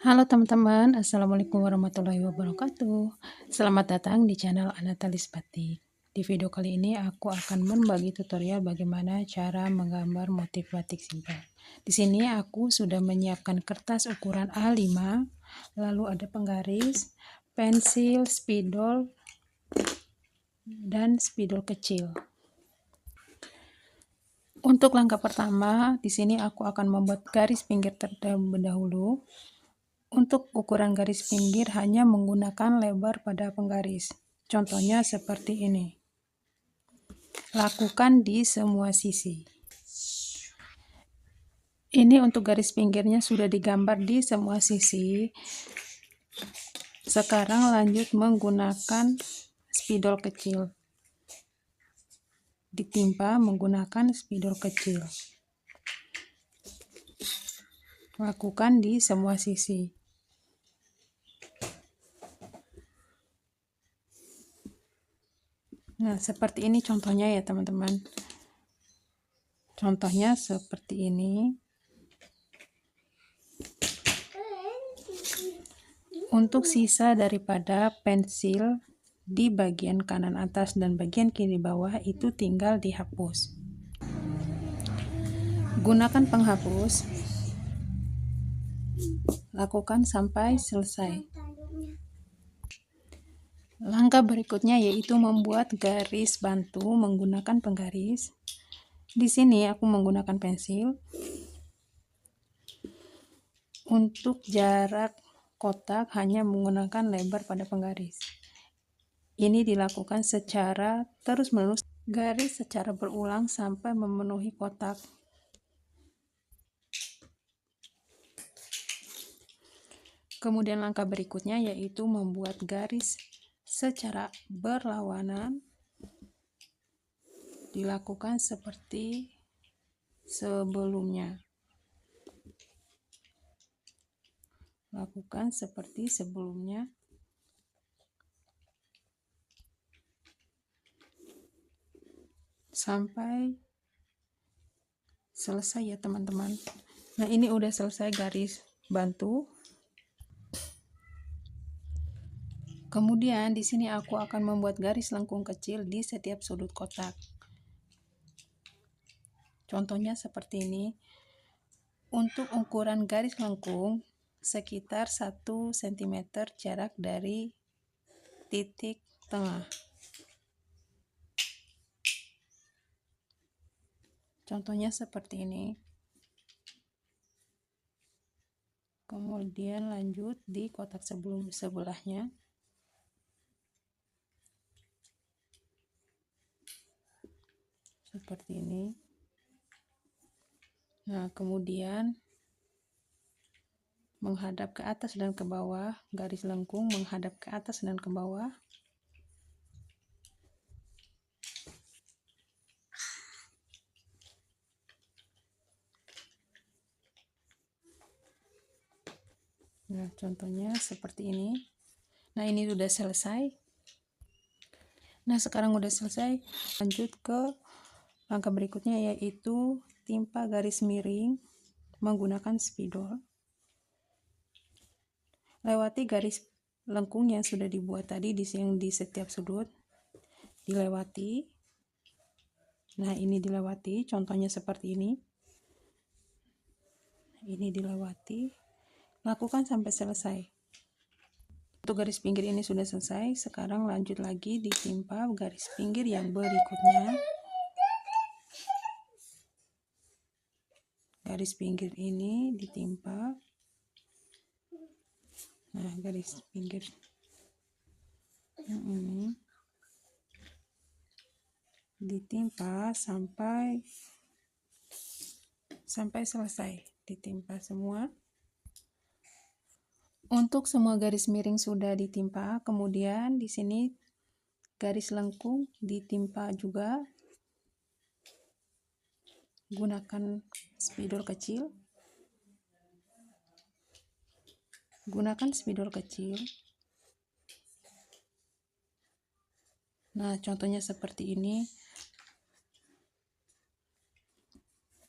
Halo teman-teman, Assalamualaikum warahmatullahi wabarakatuh. Selamat datang di channel Anatalis Batik. Di video kali ini aku akan membagi tutorial bagaimana cara menggambar motif batik simpel. Di sini aku sudah menyiapkan kertas ukuran A5, lalu ada penggaris, pensil, spidol, dan spidol kecil. Untuk langkah pertama, di sini aku akan membuat garis pinggir terlebih dahulu. Untuk ukuran garis pinggir hanya menggunakan lebar pada penggaris. Contohnya seperti ini. Lakukan di semua sisi. Ini untuk garis pinggirnya sudah digambar di semua sisi. Sekarang lanjut menggunakan spidol kecil. Ditimpa menggunakan spidol kecil. Lakukan di semua sisi. Nah, seperti ini contohnya ya teman-teman. Contohnya seperti ini. Untuk sisa daripada pensil di bagian kanan atas dan bagian kiri bawah itu tinggal dihapus. Gunakan penghapus. Lakukan sampai selesai. Langkah berikutnya yaitu membuat garis bantu menggunakan penggaris. Di sini aku menggunakan pensil. Untuk jarak kotak hanya menggunakan lebar pada penggaris. Ini dilakukan secara terus-menerus, garis secara berulang sampai memenuhi kotak. Kemudian langkah berikutnya yaitu membuat garis secara berlawanan. Dilakukan seperti sebelumnya. Lakukan seperti sebelumnya. Sampai selesai ya teman-teman. Nah, ini udah selesai garis bantu. Kemudian di sini aku akan membuat garis lengkung kecil di setiap sudut kotak. Contohnya seperti ini. Untuk ukuran garis lengkung sekitar 1 cm jarak dari titik tengah. Contohnya seperti ini. Kemudian lanjut di kotak sebelahnya. Seperti ini. Nah, kemudian menghadap ke atas dan ke bawah, garis lengkung menghadap ke atas dan ke bawah. Nah, contohnya seperti ini. Nah, ini sudah selesai. Nah, sekarang udah selesai. Lanjut ke langkah berikutnya yaitu timpa garis miring menggunakan spidol. Lewati garis lengkung yang sudah dibuat tadi di setiap sudut. Dilewati. Nah, ini dilewati. Contohnya seperti ini. Ini dilewati. Lakukan sampai selesai. Untuk garis pinggir ini sudah selesai. Sekarang lanjut lagi ditimpa garis pinggir yang berikutnya. Garis pinggir ini ditimpa. Nah, garis pinggir yang ini ditimpa sampai selesai. Ditimpa semua. Untuk semua garis miring sudah ditimpa, kemudian di sini garis lengkung ditimpa juga. Gunakan spidol kecil. Gunakan spidol kecil. Nah, contohnya seperti ini.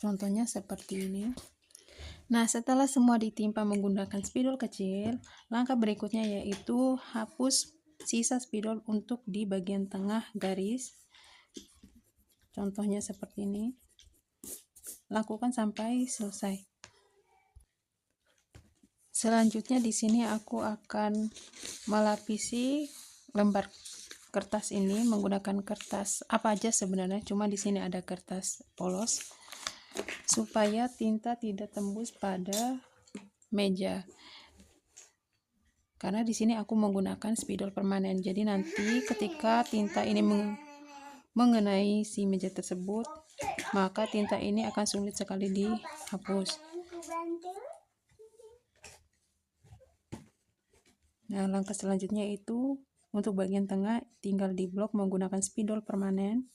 Contohnya seperti ini. Nah, setelah semua ditimpa menggunakan spidol kecil, langkah berikutnya yaitu hapus sisa spidol untuk di bagian tengah garis. Contohnya seperti ini. Lakukan sampai selesai. Selanjutnya di sini aku akan melapisi lembar kertas ini menggunakan kertas apa aja sebenarnya, cuma di sini ada kertas polos supaya tinta tidak tembus pada meja. Karena di sini aku menggunakan spidol permanen. Jadi nanti ketika tinta ini mengenai si meja tersebut, maka tinta ini akan sulit sekali dihapus. Nah, langkah selanjutnya itu untuk bagian tengah tinggal diblok menggunakan spidol permanen.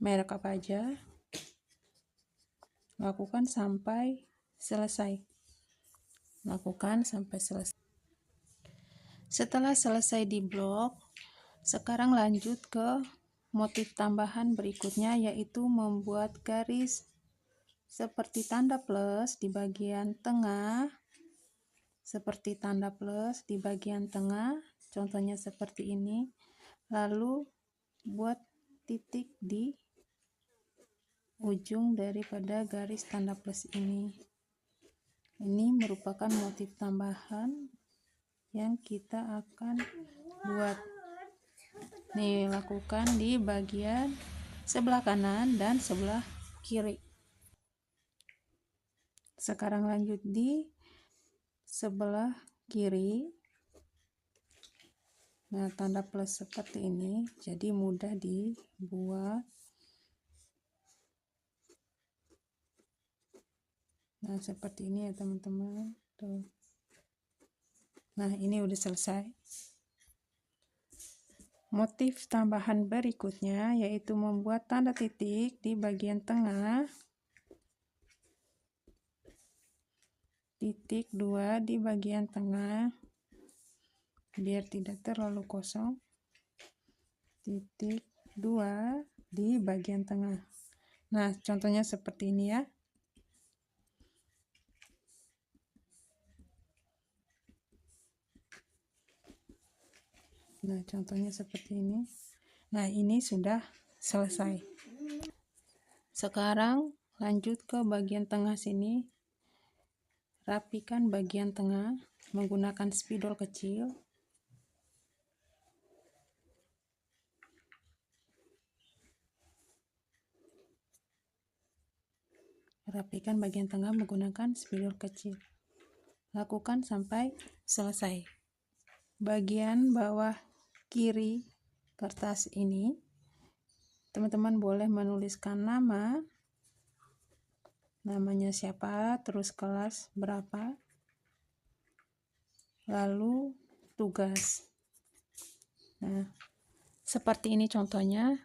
Merek apa aja. Lakukan sampai selesai. Lakukan sampai selesai. Setelah selesai diblok, sekarang lanjut ke motif tambahan berikutnya, yaitu membuat garis seperti tanda plus di bagian tengah. Seperti tanda plus di bagian tengah, contohnya seperti ini. Lalu buat titik di ujung daripada garis tanda plus ini. Ini merupakan motif tambahan yang kita akan buat. Nih, lakukan di bagian sebelah kanan dan sebelah kiri. Sekarang lanjut di sebelah kiri. Nah, tanda plus seperti ini, jadi mudah dibuat. Nah, seperti ini ya teman-teman. Tuh. Nah, ini udah selesai. Motif tambahan berikutnya yaitu membuat tanda titik di bagian tengah. Titik 2 di bagian tengah. Biar tidak terlalu kosong. Titik 2 di bagian tengah. Nah, contohnya seperti ini ya. Nah, contohnya seperti ini. Nah, ini sudah selesai. Sekarang lanjut ke bagian tengah sini. Rapikan bagian tengah menggunakan spidol kecil. Rapikan bagian tengah menggunakan spidol kecil. Lakukan sampai selesai. Bagian bawah kiri kertas ini, teman-teman boleh menuliskan namanya siapa, terus kelas berapa, lalu tugas. Nah, seperti ini contohnya.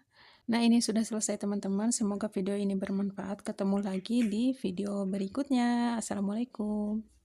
Nah, ini sudah selesai teman-teman. Semoga video ini bermanfaat. Ketemu lagi di video berikutnya. Assalamualaikum.